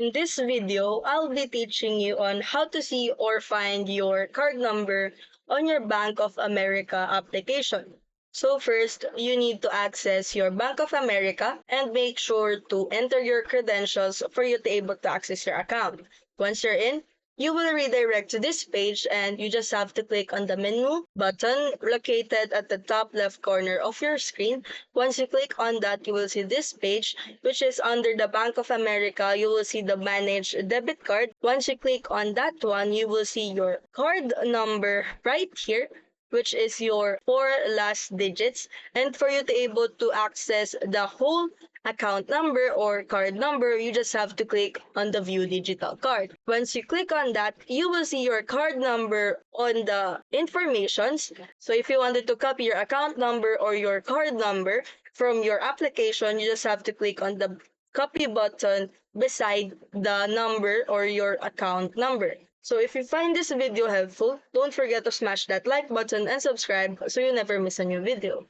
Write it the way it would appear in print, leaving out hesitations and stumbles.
In this video, I'll be teaching you on how to see or find your card number on your Bank of America application. So first, you need to access your Bank of America and make sure to enter your credentials for you to be able to access your account. Once you're in, you will redirect to this page and you just have to click on the menu button located at the top left corner of your screen. Once you click on that, you will see this page, which is under the Bank of America. You will see the Manage Debit Card. Once you click on that one, you will see your card number right here, which is your four last digits. And for you to able to access the whole account number or card number, you just have to click on the View Digital Card. Once you click on that, you will see your card number on the informations. So if you wanted to copy your account number or your card number from your application, you just have to click on the copy button beside the number or your account number. So if you find this video helpful, don't forget to smash that like button and subscribe so you never miss a new video.